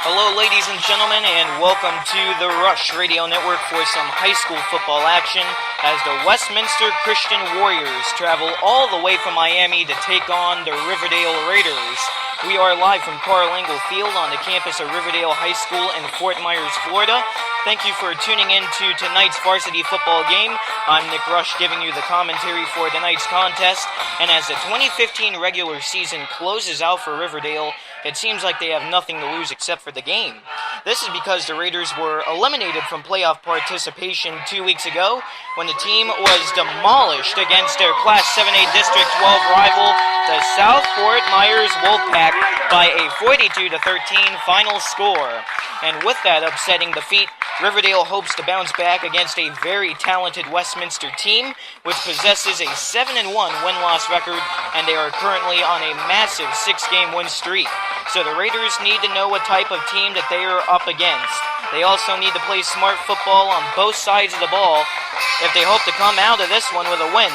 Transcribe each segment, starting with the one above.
Hello, ladies and gentlemen, and welcome to the Rush Radio Network for some high school football action as the Westminster Christian Warriors travel all the way from Miami to take on the Riverdale Raiders. We are live from Carl Engel Field on the campus of Riverdale High School in Fort Myers, Florida. Thank you for tuning in to tonight's varsity football game. I'm Nick Rush giving you the commentary for tonight's contest. And as the 2015 regular season closes out for Riverdale, it seems like they have nothing to lose except for the game. This is because the Raiders were eliminated from playoff participation 2 weeks ago when the team was demolished against their Class 7A District 12 rival, the South Fort Myers Wolfpack, by a 42-13 final score. And with that upsetting defeat, Riverdale hopes to bounce back against a very talented Westminster team, which possesses a 7-1 win-loss record, and they are currently on a massive 6-game win streak. So the Raiders need to know what type of team that they are up against. They also need to play smart football on both sides of the ball if they hope to come out of this one with a win.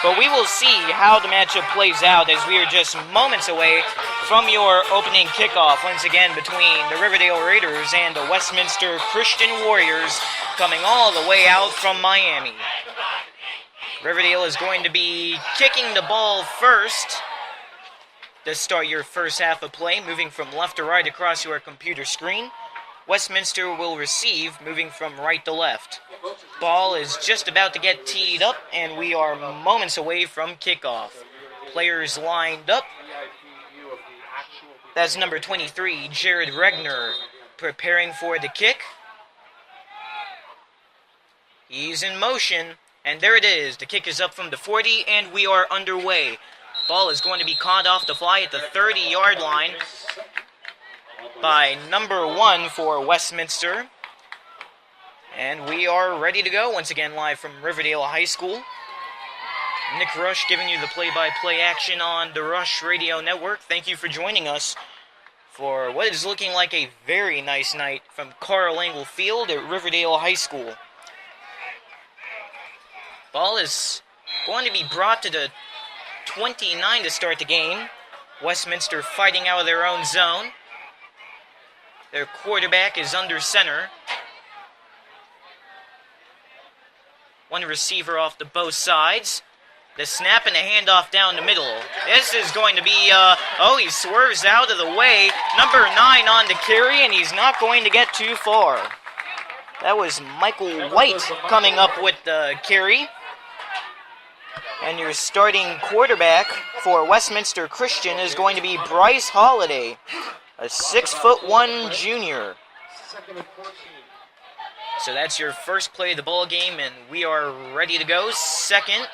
But we will see how the matchup plays out as we are just moments away from your opening kickoff once again between the Riverdale Raiders and the Westminster Christian Warriors coming all the way out from Miami. Riverdale is going to be kicking the ball first to start your first half of play, moving from left to right across your computer screen. Westminster will receive, moving from right to left. Ball is just about to get teed up, and we are moments away from kickoff. Players lined up. That's number 23, Jared Regner, preparing for the kick. He's in motion, and there it is. The kick is up from the 40, and we are underway. Ball is going to be caught off the fly at the 30-yard line by number 1 for Westminster. And we are ready to go once again live from Riverdale High School. Nick Rush giving you the play-by-play action on the Rush Radio Network. Thank you for joining us for what is looking like a very nice night from Carl Engel Field at Riverdale High School. Ball is going to be brought to the 29 to start the game. Westminster fighting out of their own zone. Their quarterback is under center. One receiver off to both sides. The snap and the handoff down the middle. This is going to be, he swerves out of the way. Number 9 on the carry, and he's not going to get too far. That was Michael White coming up with the carry. And your starting quarterback for Westminster Christian is going to be Bryce Holliday, a 6'1" junior. So that's your first play of the ball game, and we are ready to go. 2nd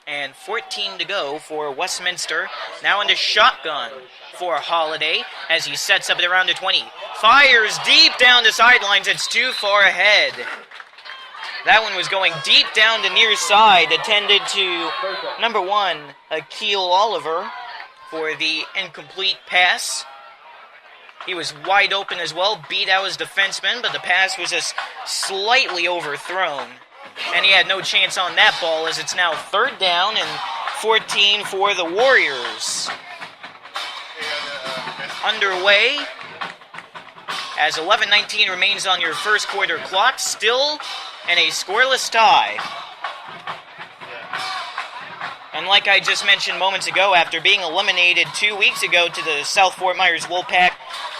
and 14 to go for Westminster. Now into shotgun for Holliday as he sets up at around the 20. Fires deep down the sidelines. It's too far ahead. That one was going deep down the near side, attended to number 1, Akeel Oliver, for the incomplete pass. He was wide open as well, beat out his defenseman, but the pass was just slightly overthrown. And he had no chance on that ball as it's now 3rd down and 14 for the Warriors. Underway as 11:19 remains on your first quarter clock, still in a scoreless tie. And like I just mentioned moments ago, after being eliminated 2 weeks ago to the South Fort Myers Wolfpack,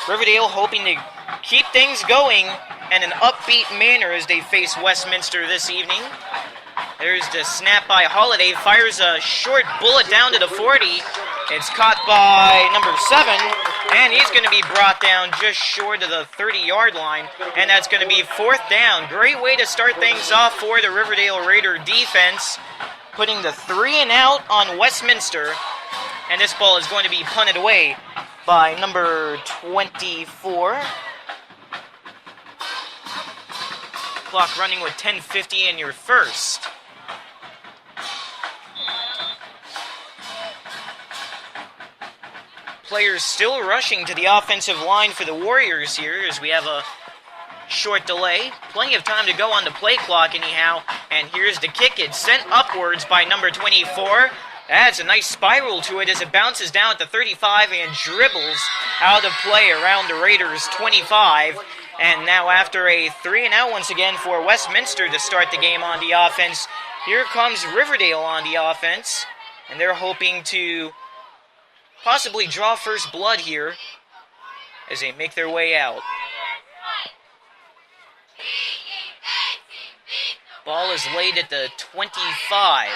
Riverdale hoping to keep things going in an upbeat manner as they face Westminster this evening. There's the snap by Holliday, fires a short bullet down to the 40. It's caught by number 7, and he's going to be brought down just short of the 30-yard line, and that's going to be 4th down. Great way to start things off for the Riverdale Raider defense, putting the 3-and-out on Westminster, and this ball is going to be punted away by number 24. Clock running with 10:50 in your first. Players still rushing to the offensive line for the Warriors here as we have a short delay. Plenty of time to go on the play clock anyhow. And here's the kick. It's sent upwards by number 24. Adds a nice spiral to it as it bounces down at the 35 and dribbles out of play around the Raiders' 25. And now after a 3-and-out once again for Westminster to start the game on the offense, here comes Riverdale on the offense. And they're hoping to possibly draw first blood here as they make their way out. Ball is laid at the 25.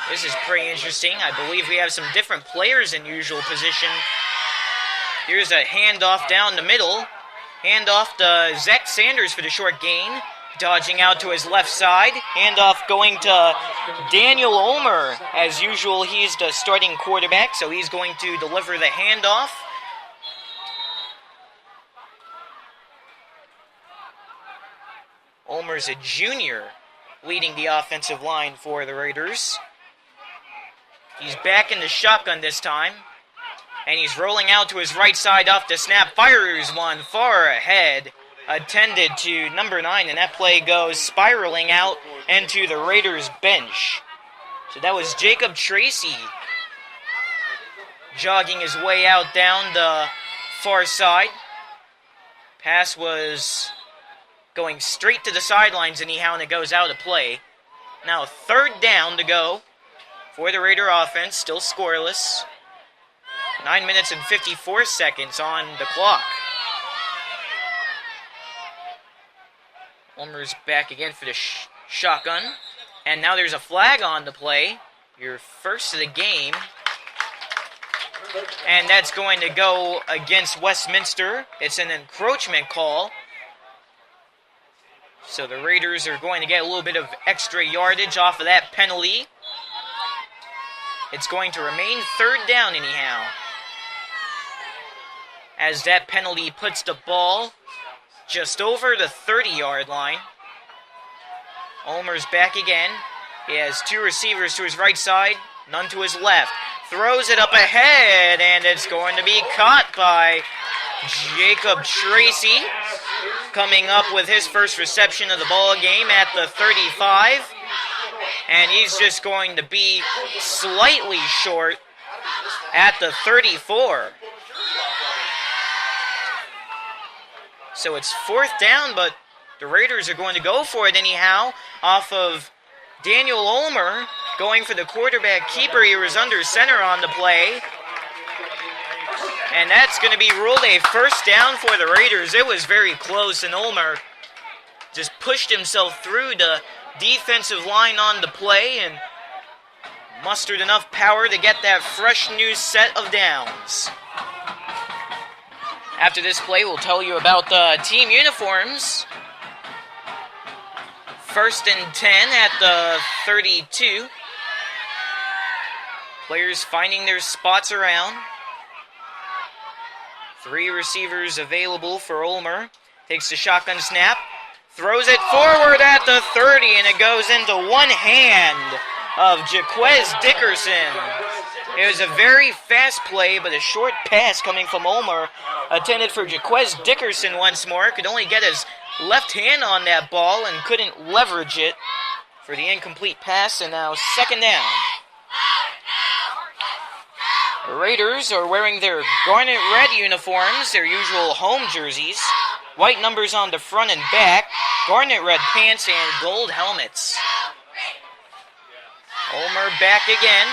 This is pretty interesting. I believe we have some different players in usual position. Here's a handoff down the middle. Handoff to Zach Sanders for the short gain. Dodging out to his left side. Handoff going to Daniel Ulmer. As usual, he's the starting quarterback, so he's going to deliver the handoff. Ulmer's a junior, leading the offensive line for the Raiders. He's back in the shotgun this time. And he's rolling out to his right side off the snap. Fires one far ahead. Attended to number 9. And that play goes spiraling out into the Raiders bench. So that was Jacob Tracy jogging his way out down the far side. Pass was going straight to the sidelines anyhow, and it goes out of play. Now 3rd down to go for the Raider offense, still scoreless. 9 minutes and 54 seconds on the clock. Ulmer's back again for the shotgun. And now there's a flag on the play. Your first of the game. And that's going to go against Westminster. It's an encroachment call. So the Raiders are going to get a little bit of extra yardage off of that penalty. It's going to remain 3rd down anyhow, as that penalty puts the ball just over the 30-yard line. Ulmer's back again. He has 2 receivers to his right side, none to his left. Throws it up ahead, and it's going to be caught by Jacob Tracy, coming up with his first reception of the ball game at the 35. And he's just going to be slightly short at the 34. So it's 4th down, but the Raiders are going to go for it anyhow off of Daniel Ulmer going for the quarterback keeper. He was under center on the play. And that's going to be ruled a 1st down for the Raiders. It was very close, and Ulmer just pushed himself through the defensive line on the play and mustered enough power to get that fresh new set of downs. After this play, we'll tell you about the team uniforms. 1st and 10 at the 32. Players finding their spots around. 3 receivers available for Ulmer. Takes the shotgun snap. Throws it forward at the 30, and it goes into one hand of Jaquez Dickerson. It was a very fast play, but a short pass coming from Ulmer. Intended for Jaquez Dickerson once more. Could only get his left hand on that ball and couldn't leverage it for the incomplete pass, and now 2nd down. The Raiders are wearing their garnet red uniforms, their usual home jerseys. White numbers on the front and back, garnet red pants, and gold helmets. Ulmer back again.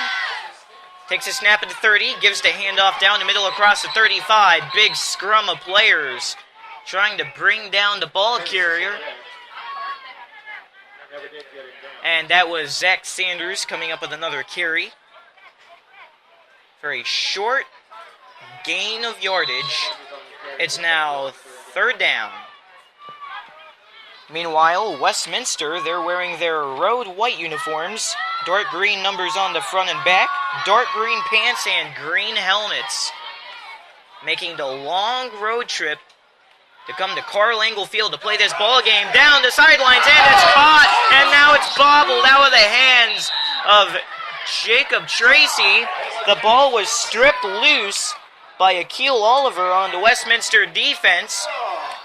Takes a snap at the 30, gives the handoff down the middle across the 35. Big scrum of players trying to bring down the ball carrier. And that was Zach Sanders coming up with another carry. For a short gain of yardage. It's now 3rd down. Meanwhile, Westminster, they're wearing their road white uniforms. Dark green numbers on the front and back. Dark green pants and green helmets. Making the long road trip to come to Carl Engel Field to play this ball game. Down the sidelines, and it's caught. And now it's bobbled out of the hands of Jacob Tracy. The ball was stripped loose by Akil Oliver on the Westminster defense.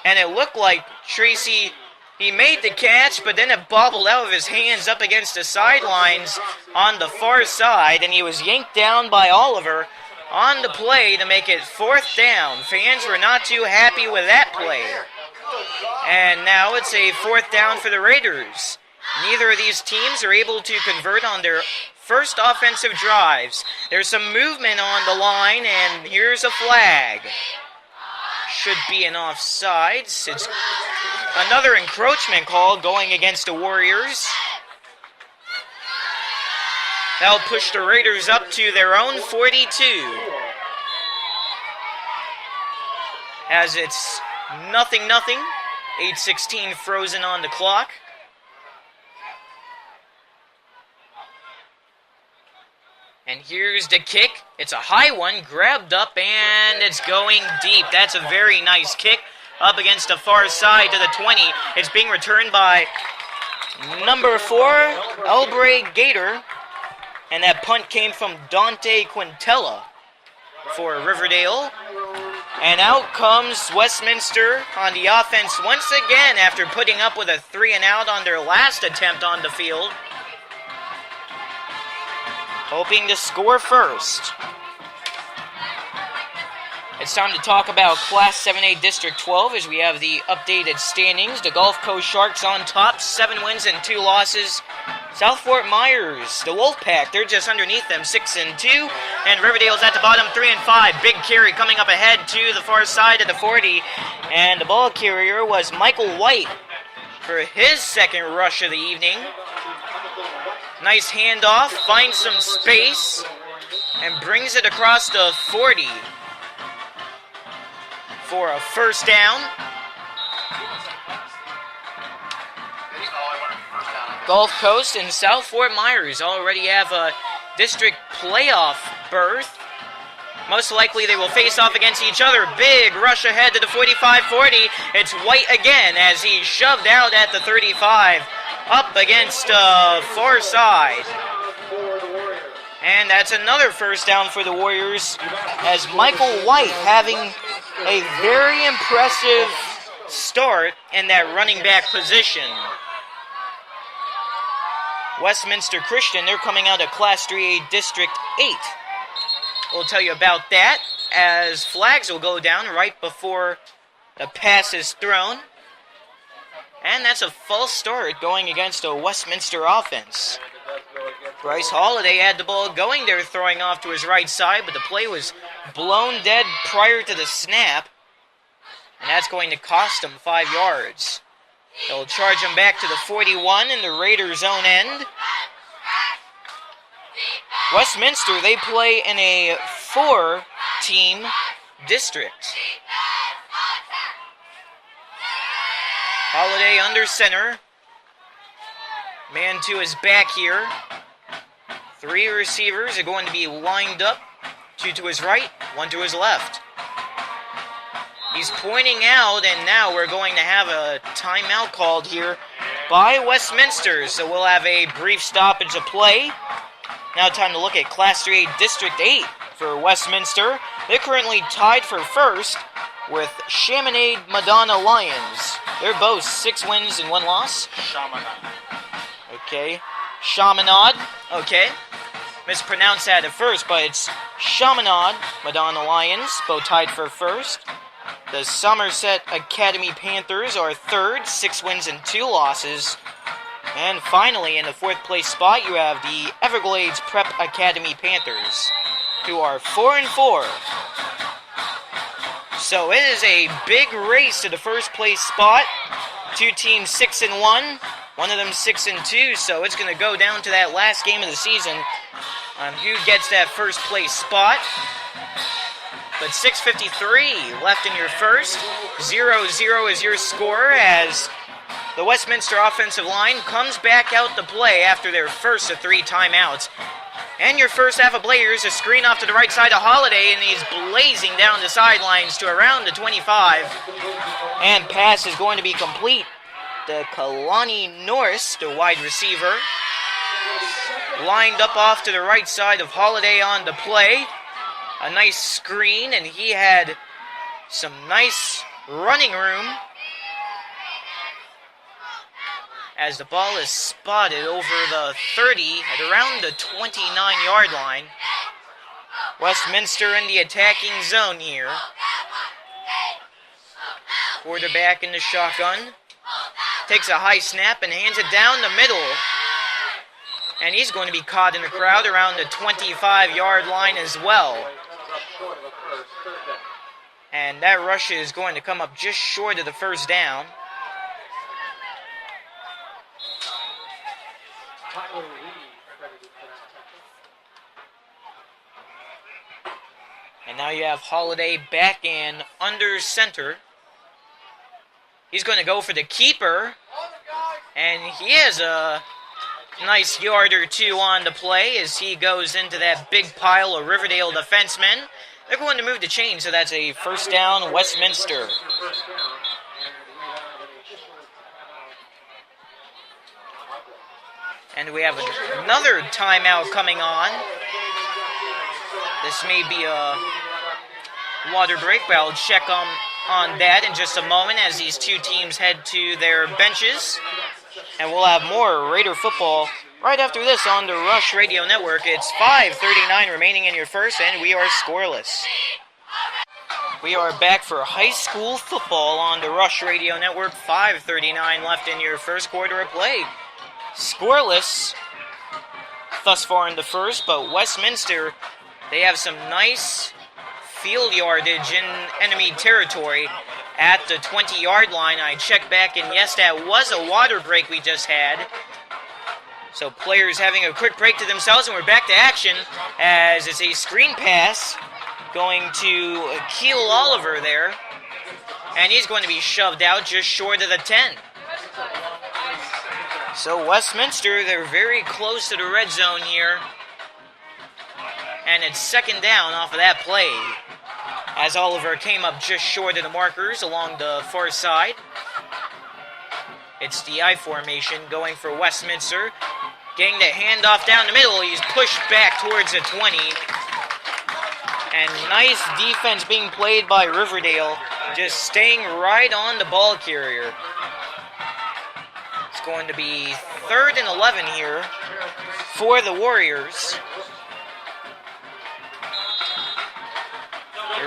and it looked like Tracy, he made the catch, but then it bobbled out of his hands up against the sidelines on the far side, and he was yanked down by Oliver on the play to make it 4th down. Fans were not too happy with that play. And now it's a 4th down for the Raiders. Neither of these teams are able to convert on their first offensive drives. There's some movement on the line, and here's a flag. Should be an offsides. It's another encroachment call going against the Warriors. That'll push the Raiders up to their own 42. As it's 0-0. 8:16 frozen on the clock. And here's the kick. It's a high one, grabbed up, and it's going deep. That's a very nice kick up against the far side to the 20. It's being returned by number 4, Elbray Gator. And that punt came from Dante Quintella for Riverdale. And out comes Westminster on the offense once again after putting up with a 3-and-out on their last attempt on the field. Hoping to score first. It's time to talk about Class 7A District 12 as we have the updated standings. The Gulf Coast Sharks on top, 7 wins and 2 losses. South Fort Myers, the Wolfpack, they're just underneath them, 6-2. And Riverdale's at the bottom, 3-5. Big carry coming up ahead to the far side of the 40. And the ball carrier was Michael White for his second rush of the evening. Nice handoff, finds some space, and brings it across the 40 for a first down. Gulf Coast and South Fort Myers already have a district playoff berth. Most likely they will face off against each other. Big rush ahead to the 45-40. It's White again as he's shoved out at the 35. Up against far side. And that's another first down for the Warriors as Michael White having a very impressive start in that running back position. Westminster Christian, they're coming out of Class 3A District 8. We'll tell you about that as flags will go down right before the pass is thrown. And that's a false start going against a Westminster offense. Bryce Holiday had the ball going there, throwing off to his right side, but the play was blown dead prior to the snap. And that's going to cost him 5 yards. They'll charge him back to the 41 in the Raiders' own end. Westminster, they play in a 4-team district. Holiday under center. Man to his back here. 3 receivers are going to be lined up. 2 to his right, 1 to his left. He's pointing out, and now we're going to have a timeout called here by Westminster. So we'll have a brief stoppage of play. Now time to look at Class 3A District 8 for Westminster. They're currently tied for first with Chaminade Madonna Lions. They're both 6 wins and 1 loss. Okay. Chaminade. Okay. Mispronounced that at first, but it's Chaminade Madonna Lions, both tied for first. The Somerset Academy Panthers are third, 6 wins and 2 losses. And finally, in the 4th place spot, you have the Everglades Prep Academy Panthers, who are 4-4. So it is a big race to the 1st place spot. 2 teams 6-1, one of them 6-2. So it's going to go down to that last game of the season on who gets that 1st place spot. But 6:53 left in your first. 0-0 is your score as the Westminster offensive line comes back out to play after their first of 3 timeouts. And your first half of players, a screen off to the right side of Holiday, and he's blazing down the sidelines to around the 25. And pass is going to be complete. The Kalani Norris, the wide receiver, lined up off to the right side of Holiday on the play. A nice screen, and he had some nice running room as the ball is spotted over the 30 at around the 29-yard line. Westminster in the attacking zone here. Quarterback in the shotgun. Takes a high snap and hands it down the middle. And he's going to be caught in the crowd around the 25-yard line as well. And that rush is going to come up just short of the first down. And now you have Holiday back in under center. He's going to go for the keeper. And he has a nice yard or two on the play as he goes into that big pile of Riverdale defensemen. They're going to move the chain, so that's a first down, Westminster. And we have another timeout coming on. This may be a water break, but I'll check on that in just a moment as these two teams head to their benches. And we'll have more Raider football right after this on the Rush Radio Network. It's 5:39 remaining in your first, and we are scoreless. We are back for high school football on the Rush Radio Network. 5:39 left in your first quarter of play. Scoreless thus far in the first, but Westminster, they have some nice field yardage in enemy territory at the 20-yard line. I checked back, and yes, that was a water break we just had. So players having a quick break to themselves, and we're back to action as it's a screen pass going to Keel Oliver there. And he's going to be shoved out just short of the 10. So Westminster, they're very close to the red zone here. And it's second down off of that play, as Oliver came up just short of the markers along the far side. It's the I formation going for Westminster. Getting the handoff down the middle. He's pushed back towards the 20. And nice defense being played by Riverdale, just staying right on the ball carrier. It's going to be 3rd and 11 here for the Warriors.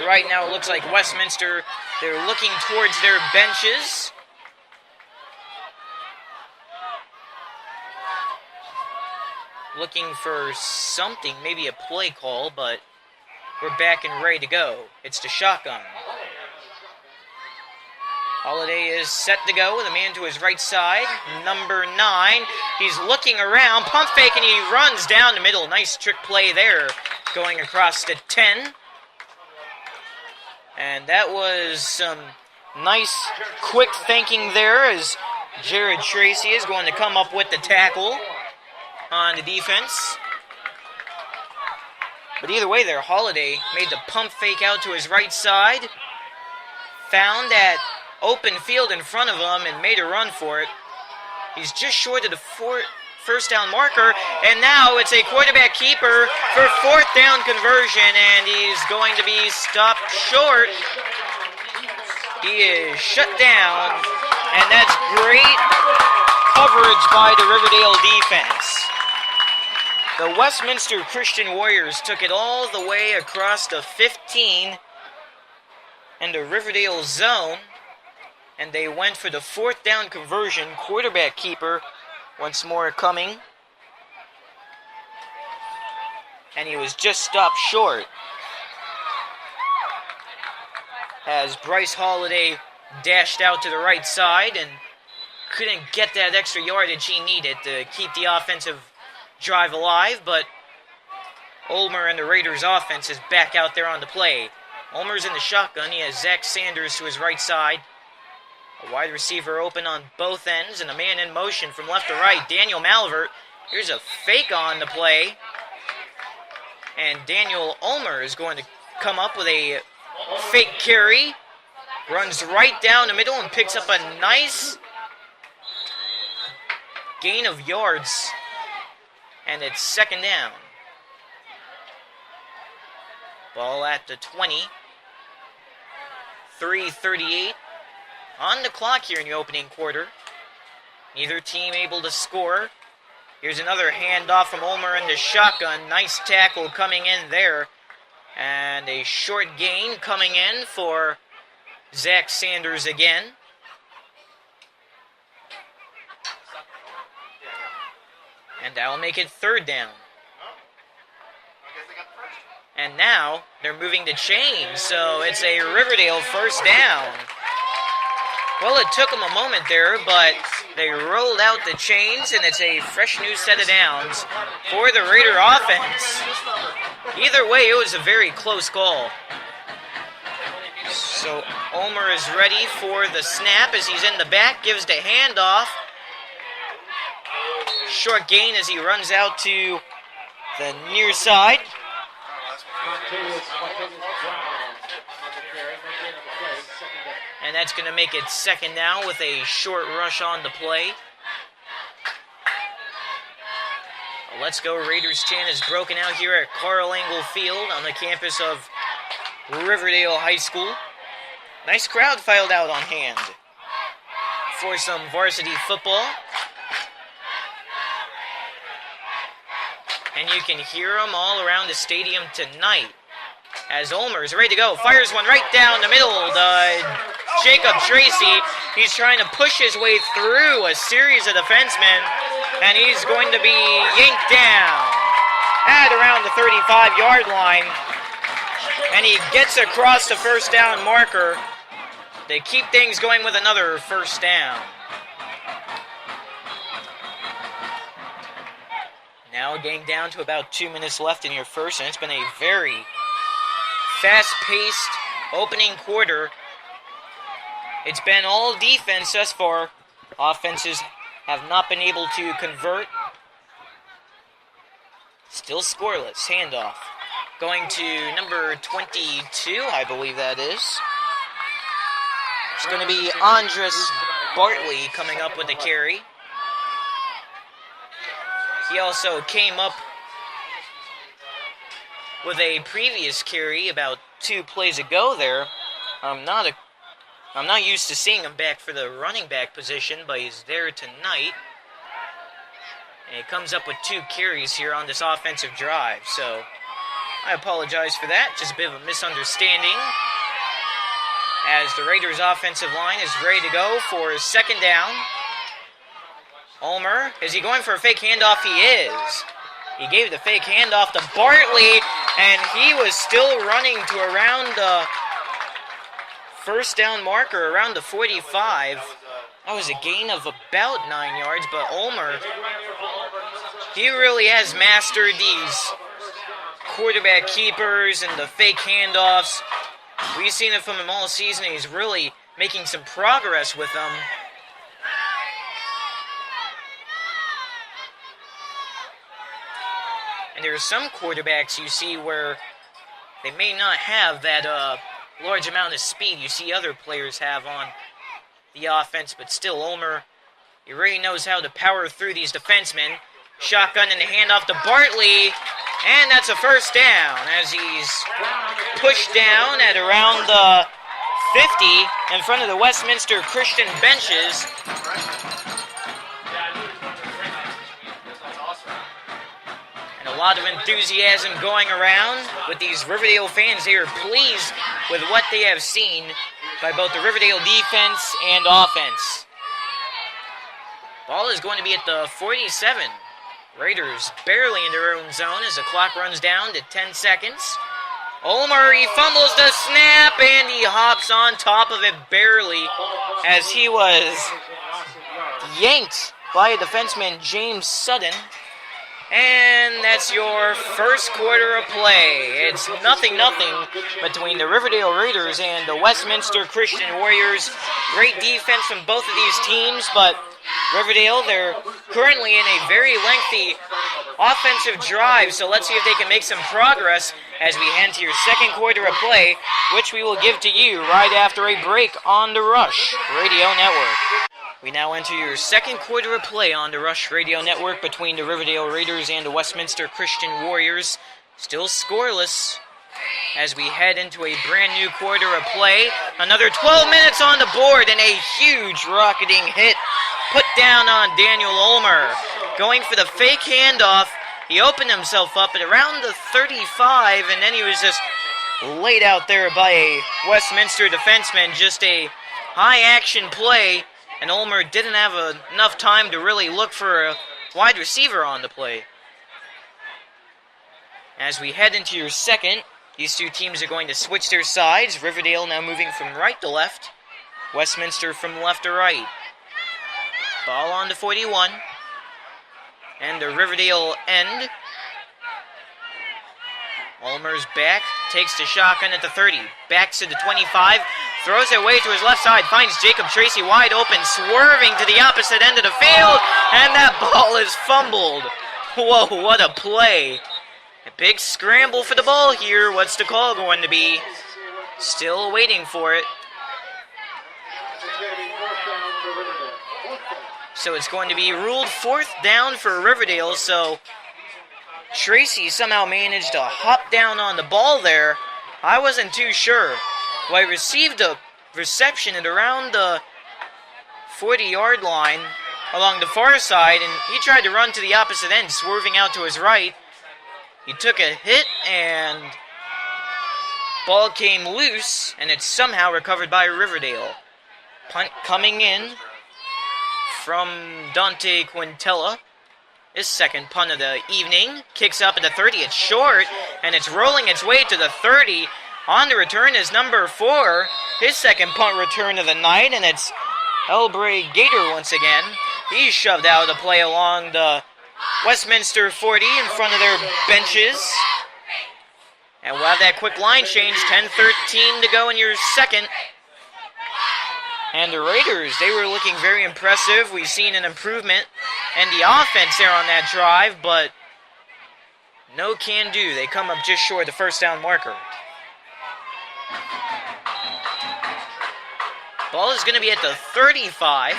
Right now it looks like Westminster, they're looking towards their benches. Looking for something, maybe a play call, but we're back and ready to go. It's the shotgun. Holiday is set to go with a man to his right side. Number 9, he's looking around, pump fake, and he runs down the middle. Nice trick play there, going across the 10. And that was some nice, quick thinking there as Jared Tracy is going to come up with the tackle on the defense. But either way there, Holiday made the pump fake out to his right side, found that open field in front of him and made a run for it. He's just short of the first down marker, and now it's a quarterback keeper for 4th down conversion, and he's going to be stopped short. He is shut down, and that's great coverage by the Riverdale defense. The Westminster Christian Warriors took it all the way across the 15 and the Riverdale zone, and they went for the 4th down conversion. Quarterback keeper once more coming, and he was just stopped short as Bryce Holiday dashed out to the right side and couldn't get that extra yardage he needed to keep the offensive drive alive, but Ulmer and the Raiders offense is back out there on the play. Ulmer's in the shotgun. He has Zach Sanders to his right side. A wide receiver open on both ends, and a man in motion from left to right. Daniel Malvert. Here's a fake on the play. And Daniel Ulmer is going to come up with a fake carry. Runs right down the middle and picks up a nice gain of yards. And it's second down. Ball at the 20. 3:38 on the clock here in the opening quarter. Neither team able to score. Here's another handoff from Ulmer into shotgun. Nice tackle coming in there. And a short gain coming in for Zach Sanders again. And that'll make it third down. And now they're moving to chains, so it's a Riverdale first down. Well, it took them a moment there, but they rolled out the chains, and it's a fresh new set of downs for the Raider offense. Either way, it was a very close call. So Ulmer is ready for the snap as he's in the back, gives the handoff. Short gain as he runs out to the near side. And that's going to make it second down with a short rush on the play. A Let's Go Raiders chant is broken out here at Carl Engel Field on the campus of Riverdale High School. Nice crowd filed out on hand for some varsity football. And you can hear them all around the stadium tonight. As Ulmer's ready to go, fires one right down the middle to Jacob Tracy. He's trying to push his way through a series of defensemen, and he's going to be yanked down at around the 35-yard line. And he gets across the first down marker to keep things going with another first down. Now getting down to about 2 minutes left in your first, and it's been a very fast-paced opening quarter. It's been all defense thus far. Offenses have not been able to convert. Still scoreless. Handoff. Going to number 22, I believe that is. It's going to be Andres Bartley coming up with the carry. He also came up with a previous carry about 2 plays ago there. I'm not used to seeing him back for the running back position, but he's there tonight. And he comes up with 2 carries here on this offensive drive, so I apologize for that. Just a bit of a misunderstanding. As the Raiders' offensive line is ready to go for his second down. Ulmer, is he going for a fake handoff? He is. He gave the fake handoff to Bartley, and he was still running to around the first down marker, around the 45. That was a gain of about 9 yards, but Ulmer, he really has mastered these quarterback keepers and the fake handoffs. We've seen it from him all season, and he's really making some progress with them. And there are some quarterbacks you see where they may not have that large amount of speed you see other players have on the offense, but still Ulmer, he really knows how to power through these defensemen. Shotgun and the handoff to Bartley, and that's a first down as he's pushed down at around the 50 in front of the Westminster Christian benches. A lot of enthusiasm going around with these Riverdale fans. They are pleased with what they have seen by both the Riverdale defense and offense. Ball is going to be at the 47. Raiders barely in their own zone as the clock runs down to 10 seconds. Ulmer, he fumbles the snap, and he hops on top of it barely as he was yanked by a defenseman, James Sutton. And that's your first quarter of play. It's 0-0 between the Riverdale Raiders and the Westminster Christian Warriors. Great defense from both of these teams, but Riverdale, they're currently in a very lengthy offensive drive, so let's see if they can make some progress as we head to your second quarter of play, which we will give to you right after a break on the Rush Radio Network. We now enter your second quarter of play on the Rush Radio Network between the Riverdale Raiders and the Westminster Christian Warriors. Still scoreless as we head into a brand new quarter of play. Another 12 minutes on the board and a huge rocketing hit put down on Daniel Ulmer. Going for the fake handoff. He opened himself up at around the 35, and then he was just laid out there by a Westminster defenseman. Just a high-action play, and Ulmer didn't have enough time to really look for a wide receiver on the play. As we head into your second, these two teams are going to switch their sides. Riverdale now moving from right to left. Westminster from left to right. Ball on to 41. And the Riverdale end. Ulmer's back, takes the shotgun at the 30. Backs to the 25, throws it away to his left side, finds Jacob Tracy wide open, swerving to the opposite end of the field, and that ball is fumbled. Whoa, what a play. A big scramble for the ball here. What's the call going to be? Still waiting for it. So it's going to be ruled 4th down for Riverdale, so Tracy somehow managed to hop down on the ball there. I wasn't too sure. Well, I received a reception at around the 40-yard line along the far side, and he tried to run to the opposite end, swerving out to his right. He took a hit, and ball came loose, and it's somehow recovered by Riverdale. Punt coming in from Dante Quintella. His second punt of the evening. Kicks up at the 30. It's short, and it's rolling its way to the 30. On the return is number 4. His second punt return of the night, and it's Elbray Gator once again. He's shoved out of the play along the Westminster 40 in front of their benches. And we'll have that quick line change. 10-13 to go in your second. And the Raiders, they were looking very impressive. We've seen an improvement in the offense there on that drive, but no can do. They come up just short of the first down marker. Ball is going to be at the 35.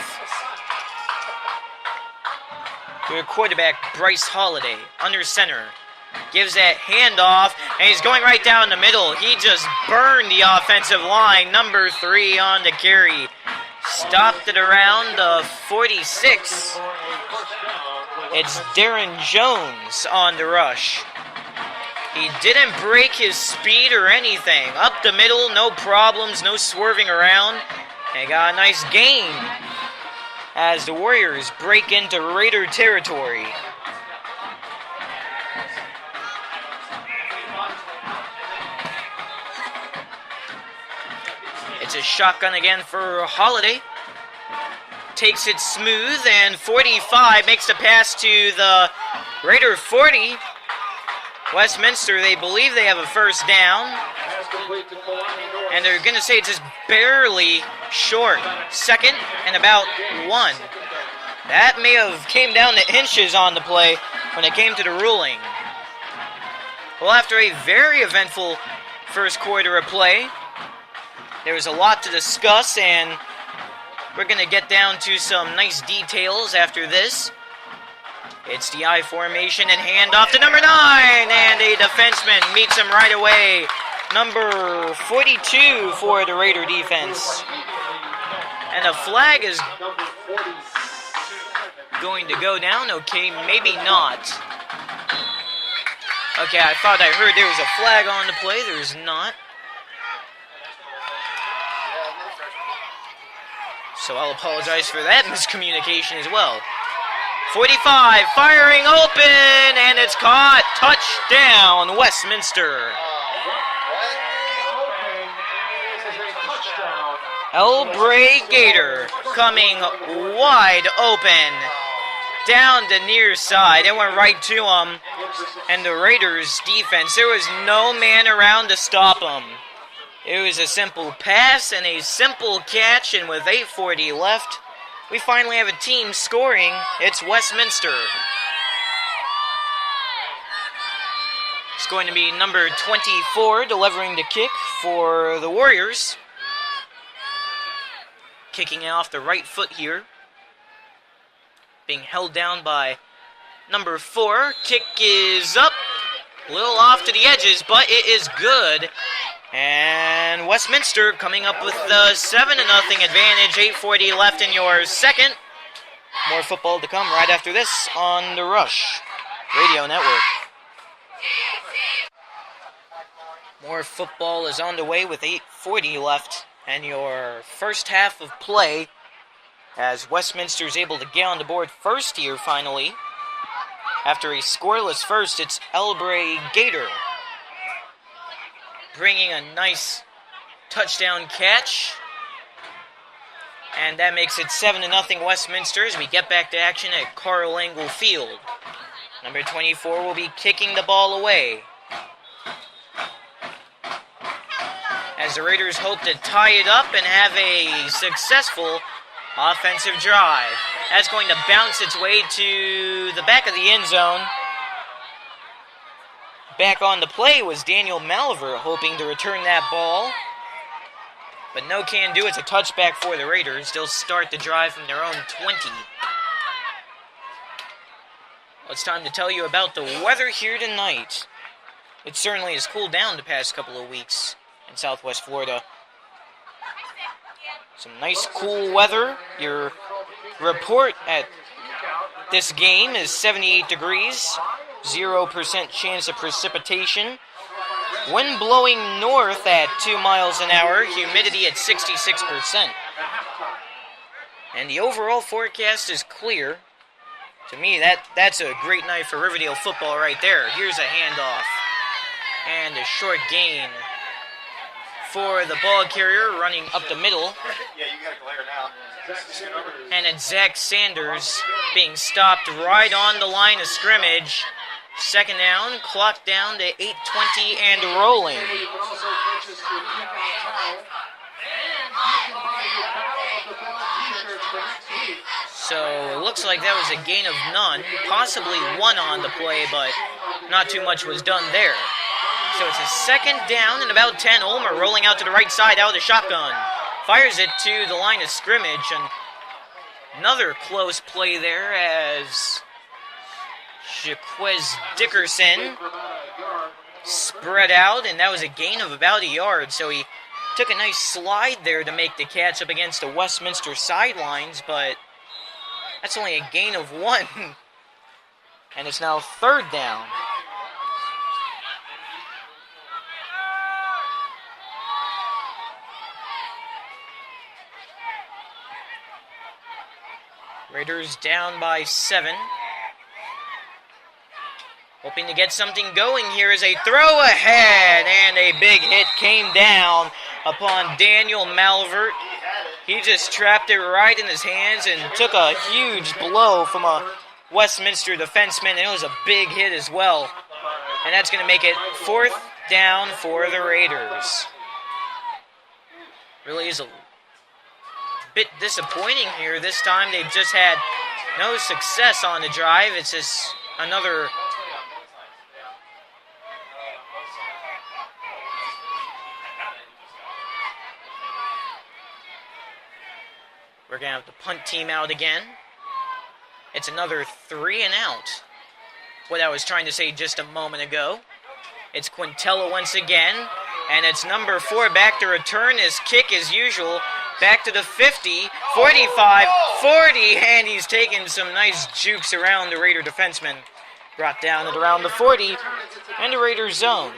Their quarterback, Bryce Holiday, under center. Gives that handoff, and he's going right down the middle. He just burned the offensive line. Number 3 on the carry. Stopped it around the 46. It's Darren Jones on the rush. He didn't break his speed or anything. Up the middle, no problems, no swerving around. They got a nice gain as the Warriors break into Raider territory. It's a shotgun again for Holiday. Takes it smooth, and 45 makes the pass to the Raider 40. Westminster, they believe they have a first down. And they're going to say it's just barely short. Second and about 1. That may have came down to inches on the play when it came to the ruling. Well, after a very eventful first quarter of play, there was a lot to discuss, and we're going to get down to some nice details after this. It's the I formation and handoff to number 9, and a defenseman meets him right away. Number 42 for the Raider defense. And a flag is going to go down. Okay, maybe not. Okay, I thought I heard there was a flag on the play. There's not. So I'll apologize for that miscommunication as well. 45, firing open, and it's caught. Touchdown, Westminster. Elbray Gator coming wide open down the near side. It went right to him. And the Raiders defense, there was no man around to stop him. It was a simple pass and a simple catch, and with 8:40 left, we finally have a team scoring. It's Westminster. It's going to be number 24 delivering the kick for the Warriors. Kicking off the right foot here. Being held down by number 4. Kick is up. A little off to the edges, but it is good. And Westminster coming up with the 7-0 advantage. 8:40 left in your second. More football to come right after this on the Rush Radio Network. More football is on the way with 8:40 left and your first half of play as Westminster is able to get on the board first here finally. After a scoreless first, it's Elbray Gator bringing a nice touchdown catch. And that makes it 7-0 Westminster as we get back to action at Carl Engel Field. Number 24 will be kicking the ball away, as the Raiders hope to tie it up and have a successful offensive drive. That's going to bounce its way to the back of the end zone. Back on the play was Daniel Malver, hoping to return that ball. But no can do. It's a touchback for the Raiders. They'll start the drive from their own 20. Well, it's time to tell you about the weather here tonight. It certainly has cooled down the past couple of weeks in Southwest Florida. Some nice cool weather. Your report at this game is 78 degrees, 0% chance of precipitation. Wind blowing north at 2 miles an hour, humidity at 66%. And the overall forecast is clear. To me, that's a great night for Riverdale football right there. Here's a handoff. And a short gain for the ball carrier running up the middle. Yeah, you got a glare now. And it's Zach Sanders being stopped right on the line of scrimmage. Second down, clock down to 8:20 and rolling. So it looks like that was a gain of none, possibly one on the play, but not too much was done there. So it's a second down and about 10. Ulmer rolling out to the right side out of the shotgun. Fires it to the line of scrimmage, and another close play there as Jaquez Dickerson spread out, and that was a gain of about a yard. So he took a nice slide there to make the catch up against the Westminster sidelines, but that's only a gain of one. And it's now third down. Raiders down by 7. Hoping to get something going here as a throw ahead, and a big hit came down upon Daniel Malvert. He just trapped it right in his hands and took a huge blow from a Westminster defenseman, and it was a big hit as well. And that's going to make it fourth down for the Raiders. Really is a bit disappointing here. This time they've just had no success on the drive. It's just another we're going to have the punt team out again. It's another 3 and out. What I was trying to say just a moment ago. It's Quintella once again, and it's number 4 back to return his kick as usual. Back to the 50, 45, 40, and he's taking some nice jukes around the Raider defenseman. Brought down at around the 40, and the Raiders zone.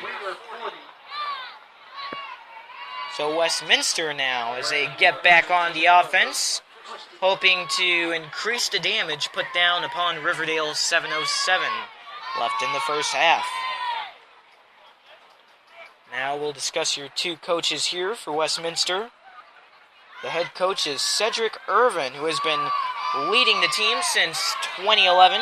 So Westminster now, as they get back on the offense, hoping to increase the damage put down upon Riverdale. 7:07 left in the first half. Now we'll discuss your two coaches here for Westminster. The head coach is Cedric Irvin, who has been leading the team since 2011.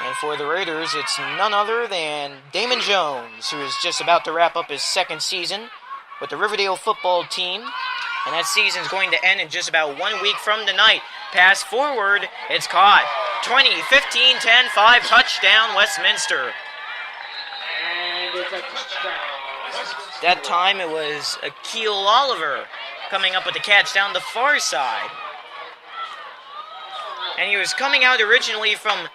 And for the Raiders, it's none other than Damon Jones, who is just about to wrap up his second season with the Riverdale football team. And that season is going to end in just about 1 week from tonight. Pass forward, it's caught. 20, 15, 10, 5, touchdown Westminster. And it's a touchdown. That time it was Akeel Oliver coming up with the catch down the far side. And he was coming out originally from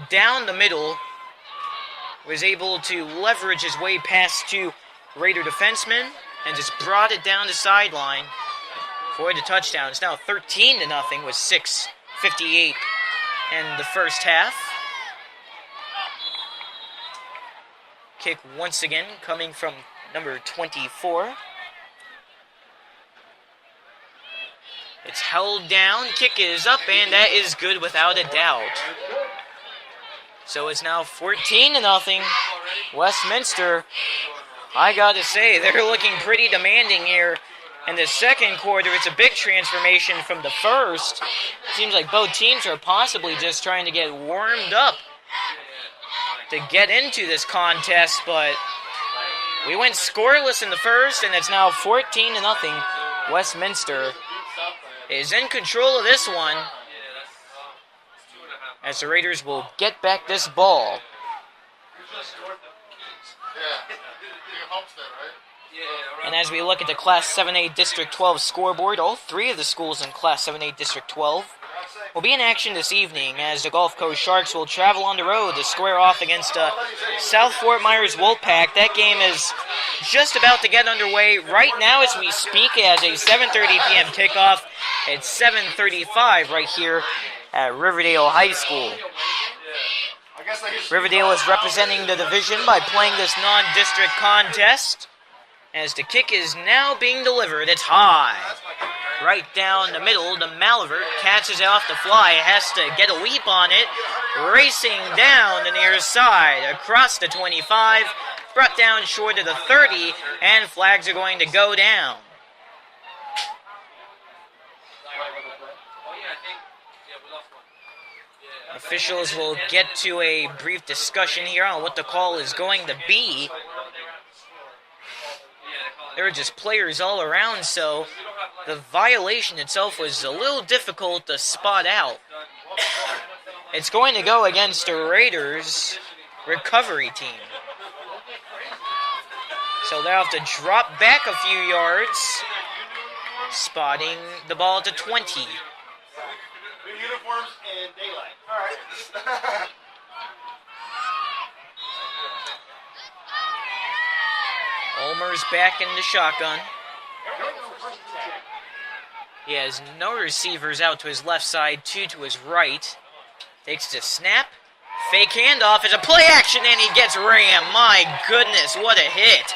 down the middle. Was able to leverage his way past two Raider defensemen and just brought it down the sideline for the touchdown. It's now 13-0 with 6:15 58 in the first half. Kick once again coming from number 24. It's held down, kick is up, and that is good without a doubt. So it's now 14-0. Westminster, I gotta say, they're looking pretty demanding here. In the second quarter, it's a big transformation from the first. Seems like both teams are possibly just trying to get warmed up to get into this contest, but we went scoreless in the first, and it's now 14-0. Westminster is in control of this one, as the Raiders will get back this ball. And as we look at the Class 7A District 12 scoreboard, all three of the schools in Class 7A District 12 will be in action this evening, as the Gulf Coast Sharks will travel on the road to square off against South Fort Myers Wolfpack. That game is just about to get underway right now as we speak, as a 7:30 p.m. kickoff. It's 7:35 right here at Riverdale High School. Riverdale is representing the division by playing this non-district contest, as the kick is now being delivered. It's high. Right down the middle, the Malivert catches it off the fly, has to get a leap on it, racing down the near side, across the 25, brought down short of the 30, and flags are going to go down. Officials will get to a brief discussion here on what the call is going to be. There were just players all around, so the violation itself was a little difficult to spot out. It's going to go against the Raiders recovery team. So they'll have to drop back a few yards, spotting the ball to 20. New uniforms and daylight. All right. Ulmer's back in the shotgun. He has no receivers out to his left side, two to his right. Takes the snap. Fake handoff is a play action, and he gets rammed. My goodness, what a hit.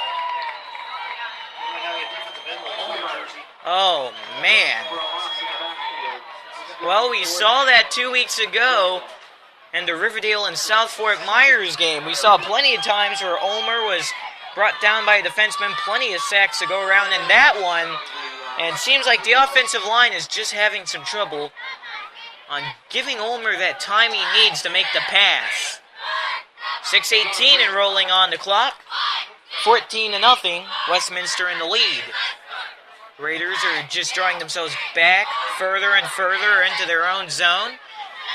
Oh, man. Well, we saw that 2 weeks ago in the Riverdale and South Fort Myers game. We saw plenty of times where Ulmer was brought down by a defenseman, plenty of sacks to go around in that one. And it seems like the offensive line is just having some trouble on giving Ulmer that time he needs to make the pass. 6:18 and rolling on the clock. 14-0, Westminster in the lead. Raiders are just drawing themselves back further and further into their own zone.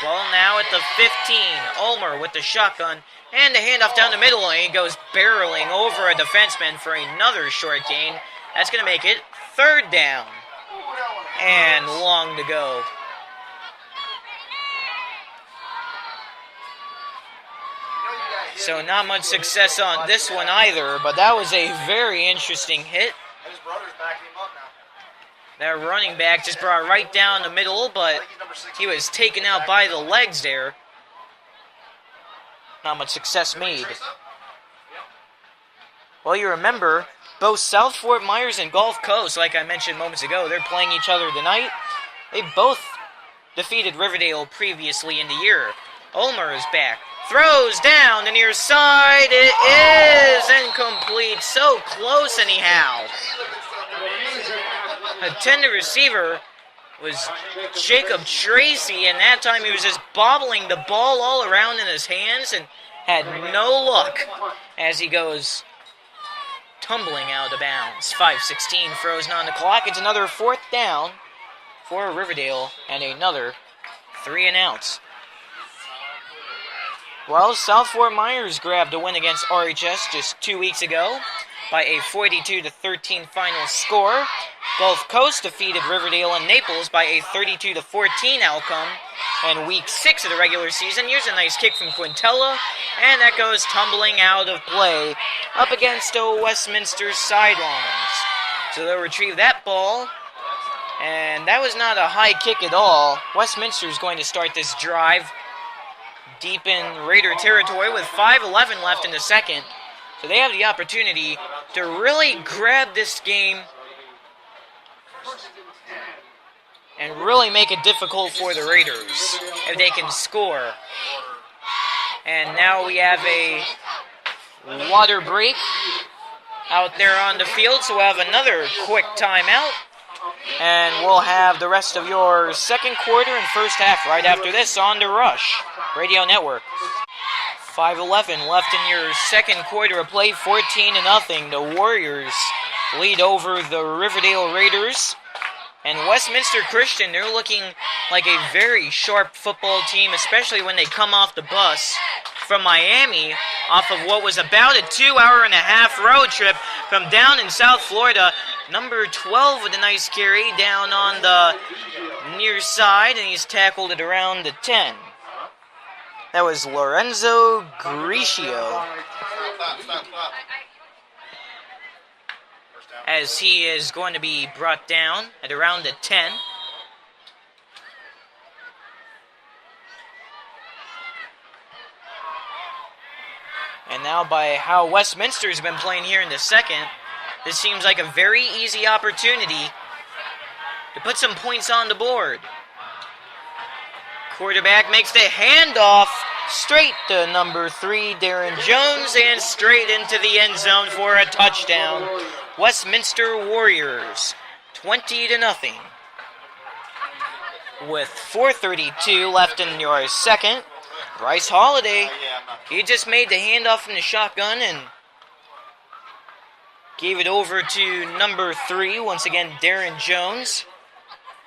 Ball now at the 15. Ulmer with the shotgun and the handoff down the middle, and he goes barreling over a defenseman for another short gain. That's going to make it third down and long to go. So not much success on this one either, but that was a very interesting hit. His brother's backing him up now. That running back just brought right down the middle, but he was taken out by the legs there. Not much success made. Well, you remember, both South Fort Myers and Gulf Coast, like I mentioned moments ago, they're playing each other tonight. They both defeated Riverdale previously in the year. Ulmer is back. Throws down the near side. It is incomplete. So close anyhow. Attended receiver was Jacob Tracy, and that time he was just bobbling the ball all around in his hands and had no luck as he goes tumbling out of bounds. 5:16 frozen on the clock. It's another fourth down for Riverdale and another 3 and outs. Well, South Fort Myers grabbed a win against RHS just 2 weeks ago by a 42-13 final score. Gulf Coast defeated Riverdale and Naples by a 32-14 outcome in Week 6 of the regular season. Here's a nice kick from Quintella, and that goes tumbling out of play up against the Westminster sidelines. So they'll retrieve that ball And that was not a high kick at all. Westminster is going to start this drive deep in Raider territory with 5:11 left in the second. So they have the opportunity to really grab this game and really make it difficult for the Raiders if they can score. And now we have a water break out there on the field, so we'll have another quick timeout. And we'll have the rest of your second quarter and first half right after this on the Rush Radio Network. 5:11 left in your second quarter of play, 14-0. The Warriors lead over the Riverdale Raiders. And Westminster Christian, they're looking like a very sharp football team, especially when they come off the bus from Miami, off of what was about a 2.5-hour road trip from down in South Florida. Number 12 with a nice carry down on the near side, and he's tackled it around the 10. That was Lorenzo Griccio, as he is going to be brought down at around the 10. And now, by how Westminster's been playing here in the second, this seems like a very easy opportunity to put some points on the board. Quarterback makes the handoff straight to number 3, Darren Jones, and straight into the end zone for a touchdown. Westminster Warriors, 20-0. With 4:32 left in your second, Bryce Holiday, he just made the handoff from the shotgun and gave it over to number 3, once again Darren Jones,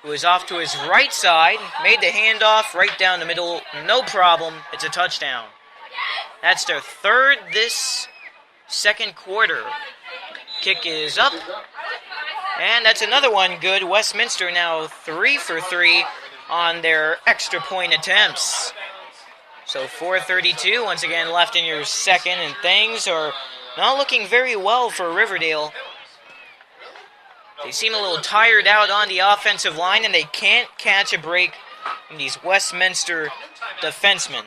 who is off to his right side, made the handoff right down the middle, no problem, it's a touchdown. That's their third this second quarter. Kick is up, and that's another one good. Westminster now 3 for 3 on their extra point attempts. So 4:32 once again left in your second, and things are not looking very well for Riverdale. They seem a little tired out on the offensive line, and they can't catch a break from these Westminster defensemen.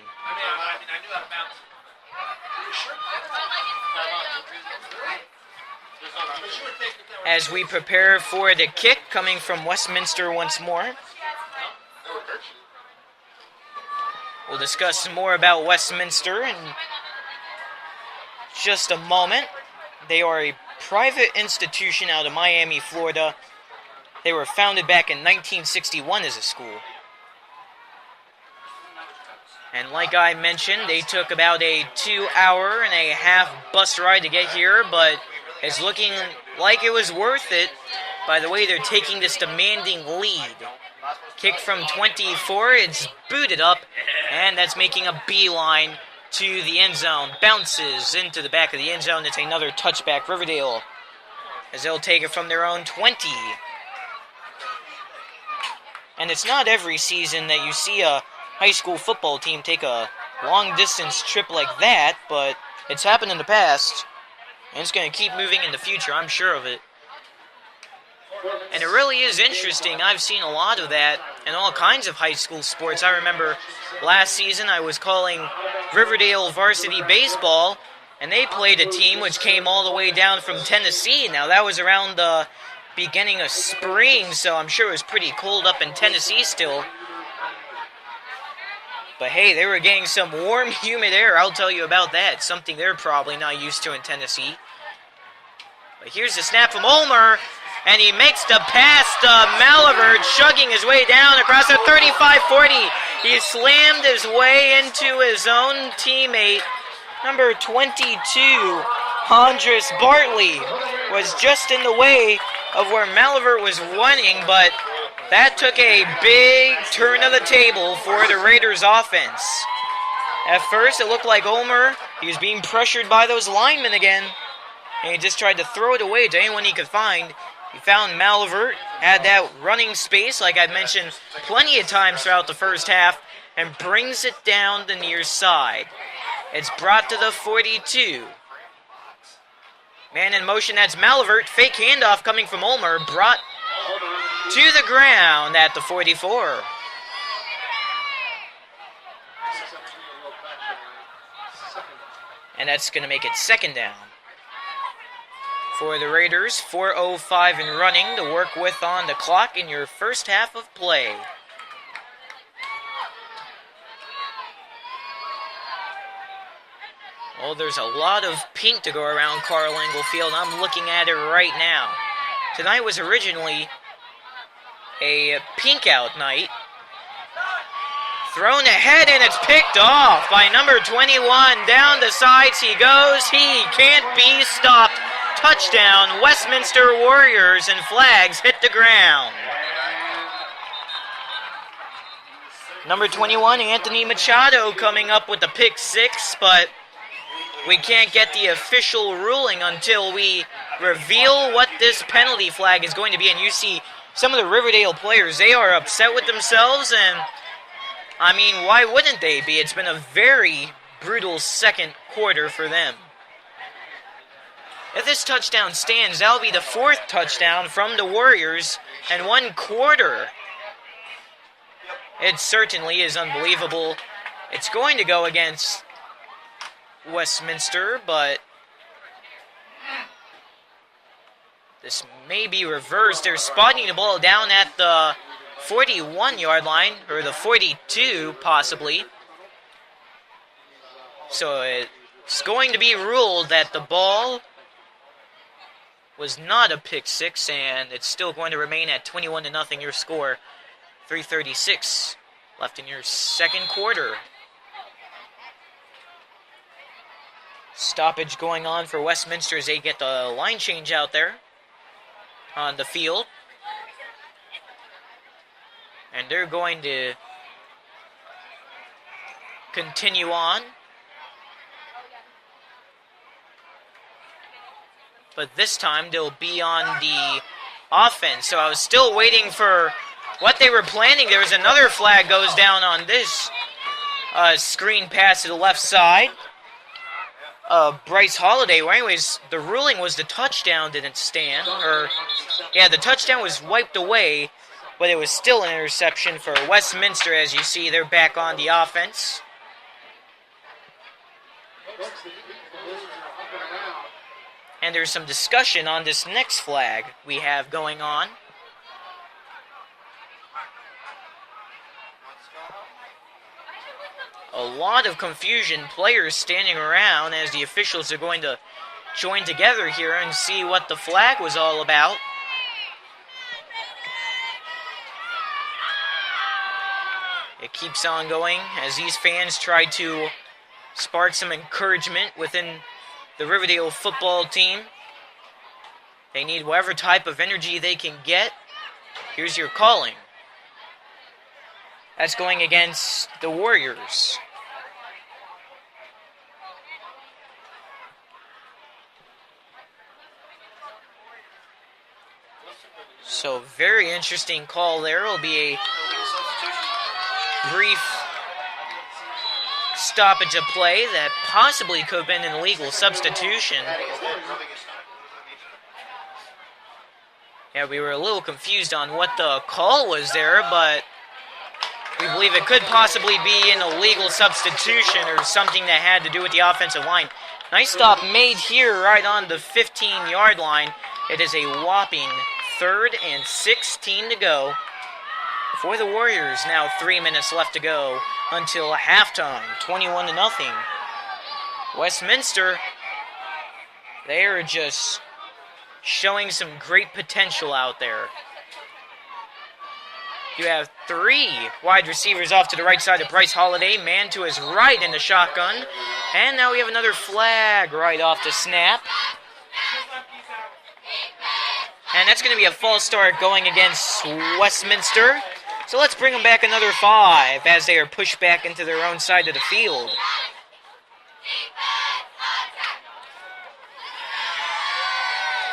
As we prepare for the kick coming from Westminster once more. We'll discuss more about Westminster in just a moment. They are a private institution out of Miami, Florida. They were founded back in 1961 as a school. And like I mentioned, they took about a 2.5-hour bus ride to get here, but it's looking like it was worth it by the way they're taking this demanding lead. Kick from 24, it's booted up, and that's making a beeline to the end zone. Bounces into the back of the end zone. It's another touchback, Riverdale, as they'll take it from their own 20. And it's not every season that you see a high school football team take a long-distance trip like that, but it's happened in the past, and it's going to keep moving in the future, I'm sure of it. And it really is interesting. I've seen a lot of that in all kinds of high school sports. I remember last season I was calling Riverdale varsity baseball, and they played a team which came all the way down from Tennessee. Now, that was around the beginning of spring, so I'm sure it was pretty cold up in Tennessee still. But hey, they were getting some warm, humid air. I'll tell you about that. Something they're probably not used to in Tennessee. But here's the snap from Ulmer. And he makes the pass to Malivert, chugging his way down across the 35-40. He slammed his way into his own teammate. Number 22, Andres Bartley, was just in the way of where Malivert was running, but that took a big turn of the table for the Raiders offense. At first, it looked like Ulmer, he was being pressured by those linemen again, and he just tried to throw it away to anyone he could find. He found Malivert, had that running space, like I mentioned plenty of times throughout the first half, and brings it down the near side. It's brought to the 42. Man in motion, that's Malivert. Fake handoff coming from Ulmer, brought to the ground at the 44. And that's going to make it second down. For the Raiders, 4:05 and running to work with on the clock in your first half of play. Oh, there's a lot of pink to go around Carl Engel Field. I'm looking at it right now. Tonight was originally a pink out night. Thrown ahead, and it's picked off by number 21. Down the sides he goes. He can't be stopped. Touchdown, Westminster Warriors, and flags hit the ground. Number 21, Anthony Machado, coming up with the pick six, but we can't get the official ruling until we reveal what this penalty flag is going to be. And you see some of the Riverdale players, they are upset with themselves, and I mean, why wouldn't they be? It's been a very brutal second quarter for them. If this touchdown stands, that'll be the fourth touchdown from the Warriors in 1 quarter. It certainly is unbelievable. It's going to go against Westminster, but this may be reversed. They're spotting the ball down at the 41-yard line, or the 42 possibly. So it's going to be ruled that the ball was not a pick six, and it's still going to remain at 21-0 your score. 3:36 left in your second quarter. Stoppage going on for Westminster as they get the line change out there on the field. And they're going to continue on. But this time they'll be on the offense. So I was still waiting for what they were planning. There was another flag goes down on this screen pass to the left side. Bryce Holiday. Well, anyways, the ruling was the touchdown didn't stand. The touchdown was wiped away, but it was still an interception for Westminster. As you see, they're back on the offense. And there's some discussion on this next flag we have going on. A lot of confusion, players standing around as the officials are going to join together here and see what the flag was all about. It keeps on going as these fans try to spark some encouragement within the Riverdale football team. They need whatever type of energy they can get. Here's your calling. That's going against the Warriors. So, very interesting call there. It'll be a brief stoppage of play that possibly could have been an illegal substitution. Yeah, we were a little confused on what the call was there, but we believe it could possibly be an illegal substitution or something that had to do with the offensive line. Nice stop made here right on the 15-yard line. It is a whopping 3rd and 16 to go for the Warriors. Now 3 minutes left to go until halftime, 21-0. Westminster, they are just showing some great potential out there. You have 3 wide receivers off to the right side of Bryce Holiday, man to his right in the shotgun. And now we have another flag right off the snap. And that's going to be a false start going against Westminster. So let's bring them back another 5 as they are pushed back into their own side of the field.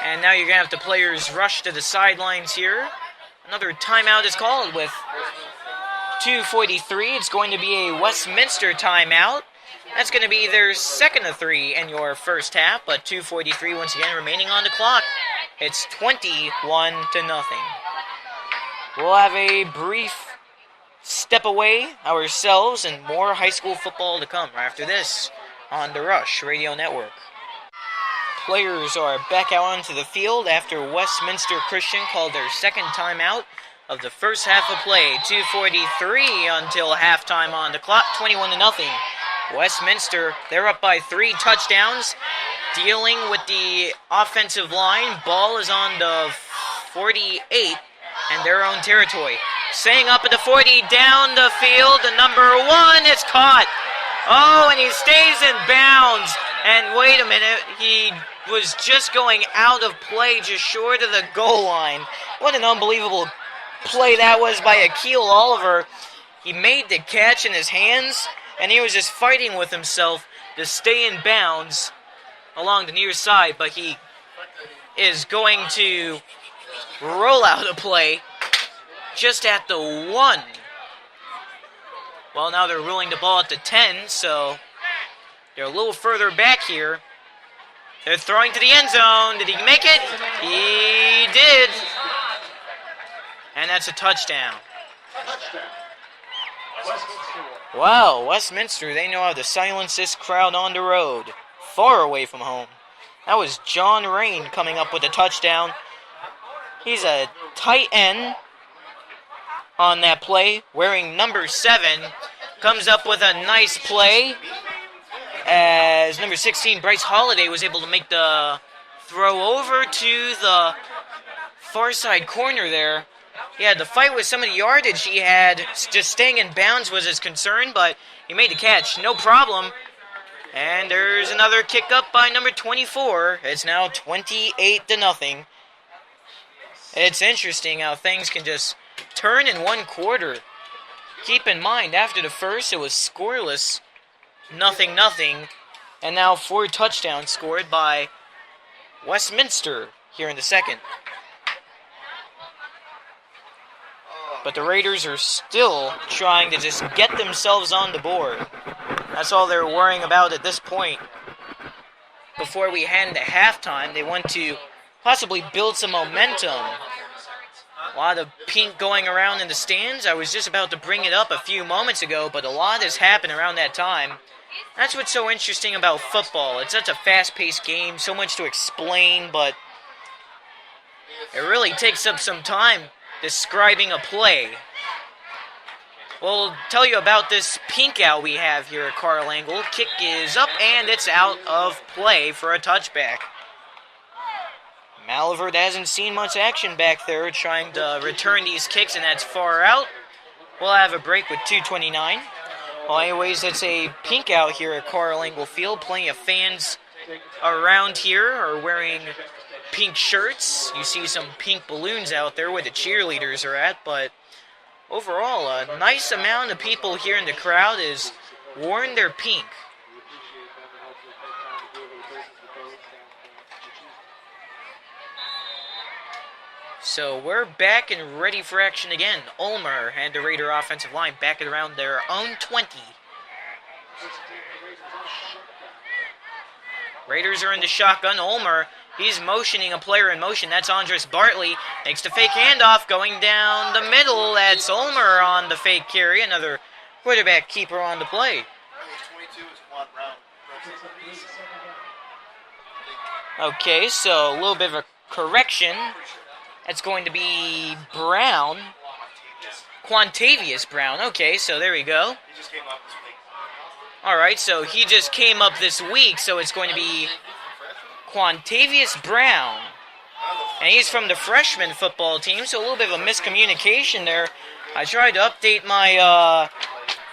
And now you're going to have the players rush to the sidelines here. Another timeout is called with 2:43. It's going to be a Westminster timeout. That's going to be their second of 3 in your first half, but 2:43 once again remaining on the clock. It's 21-0. We'll have a brief step away ourselves and more high school football to come right after this on the Rush Radio Network. Players are back out onto the field after Westminster Christian called their second timeout of the first half of play. 2:43 until halftime on the clock, 21-0. Westminster, they're up by 3 touchdowns, dealing with the offensive line. Ball is on the 48 and their own territory. Staying up at the 40, down the field, the number 1 is caught. Oh, and he stays in bounds. And wait a minute, he was just going out of play, just short of the goal line. What an unbelievable play that was by Akil Oliver. He made the catch in his hands, and he was just fighting with himself to stay in bounds along the near side, but he is going to roll out a play just at the 1. Well, now they're rolling the ball at the 10, so they're a little further back here. They're throwing to the end zone. Did he make it? He did. And that's a touchdown. Wow, Westminster, they know how to silence this crowd on the road, far away from home. That was John Rain coming up with a touchdown. He's a tight end on that play, wearing number 7. Comes up with a nice play as number 16, Bryce Holiday, was able to make the throw over to the far side corner there. He had to fight with some of the yardage he had. Just staying in bounds was his concern, but he made the catch, no problem. And there's another kick up by number 24. It's now 28-0. It's interesting how things can just turn in one quarter. Keep in mind, after the first, it was scoreless, 0-0, and now 4 touchdowns scored by Westminster here in the second. But the Raiders are still trying to just get themselves on the board. That's all they're worrying about at this point. Before we head into halftime, they want to possibly build some momentum. A lot of pink going around in the stands. I was just about to bring it up a few moments ago, but a lot has happened around that time. That's what's so interesting about football. It's such a fast-paced game, so much to explain, but it really takes up some time describing a play. We'll tell you about this pink out we have here at Carl Angle. Kick is up, and it's out of play for a touchback. Malivert hasn't seen much action back there trying to return these kicks, and that's far out. We'll have a break with 2:29. Well, anyways, it's a pink out here at Carl Angle Field. Plenty of fans around here are wearing pink shirts. You see some pink balloons out there where the cheerleaders are at, but overall, a nice amount of people here in the crowd is wearing their pink. So we're back and ready for action again. Ulmer and the Raider offensive line back at around their own 20. Raiders are in the shotgun. Ulmer, he's motioning a player in motion. That's Andres Bartley. Makes the fake handoff going down the middle. That's Ulmer on the fake carry. Another quarterback keeper on the play. Okay, so a little bit of a correction. That's going to be Brown. Quantavious Brown. Okay, so there we go. Alright, so he just came up this week, so it's going to be Quantavious Brown. And he's from the freshman football team, so a little bit of a miscommunication there. I tried to update my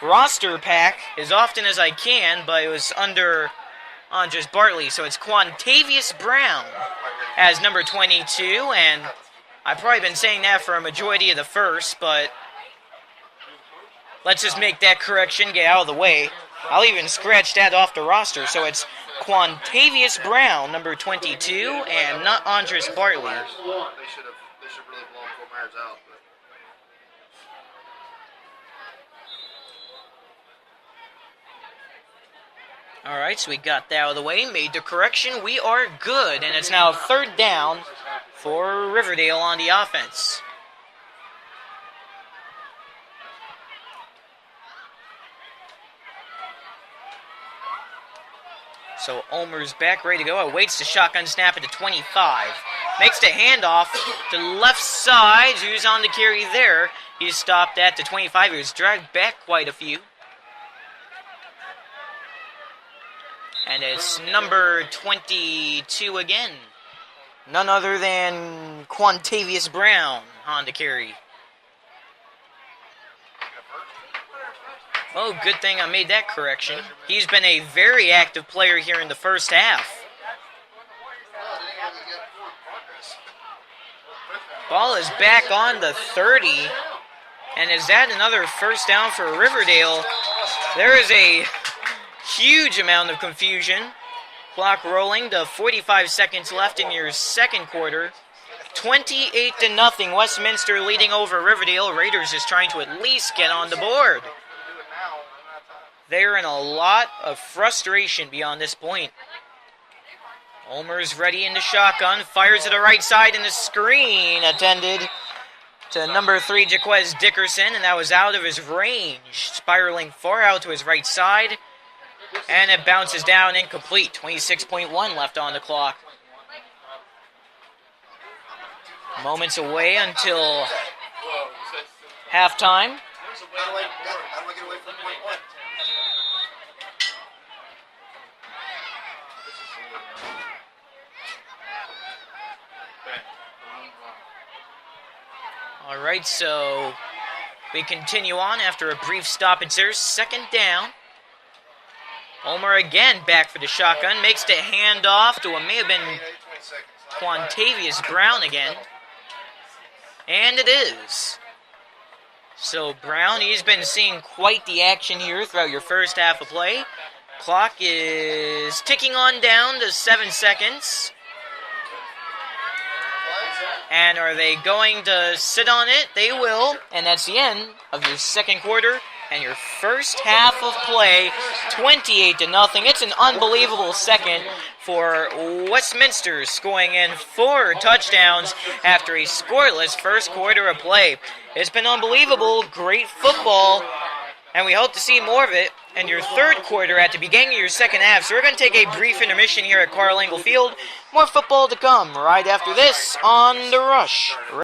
roster pack as often as I can, but it was under Andres Bartley. So it's Quantavious Brown as number 22, and I've probably been saying that for a majority of the first, but let's just make that correction, get out of the way. I'll even scratch that off the roster. So it's Quantavious Brown, number 22, and not Andres Bartley. They should really blow Fort Myers out. Alright, so we got that out of the way, made the correction. We are good, and it's now 3rd down for Riverdale on the offense. So Ulmer's back, ready to go. Awaits the shotgun snap at the 25. Makes the handoff to the left side. Who's on the carry there? He's stopped at the 25. He was dragged back quite a few. And it's number 22 again. None other than Quantavious Brown on the carry. Oh, good thing I made that correction. He's been a very active player here in the first half. Ball is back on the 30. And is that another first down for Riverdale? There is a huge amount of confusion. Clock rolling to 45 seconds left in your second quarter. 28-0. Westminster leading over Riverdale. Raiders is trying to at least get on the board. They're in a lot of frustration beyond this point. Ulmer's ready in the shotgun. Fires to the right side, and the screen attended to number 3, Jaquez Dickerson, and that was out of his range. Spiraling far out to his right side, and it bounces down incomplete. 26.1 left on the clock. Moments away until halftime. All right, so we continue on after a brief stoppage there. Second down. Ulmer again back for the shotgun. Makes the handoff to what may have been Quantavious Brown again. And it is. So Brown, he's been seeing quite the action here throughout your first half of play. Clock is ticking on down to 7 seconds. And are they going to sit on it? They will. And that's the end of your second quarter and your first half of play, 28-0. It's an unbelievable second for Westminster, scoring in 4 touchdowns after a scoreless first quarter of play. It's been unbelievable, great football, and we hope to see more of it in your third quarter at the beginning of your second half. So we're going to take a brief intermission here at Carl Engel Field. More football to come right after this on The Rush.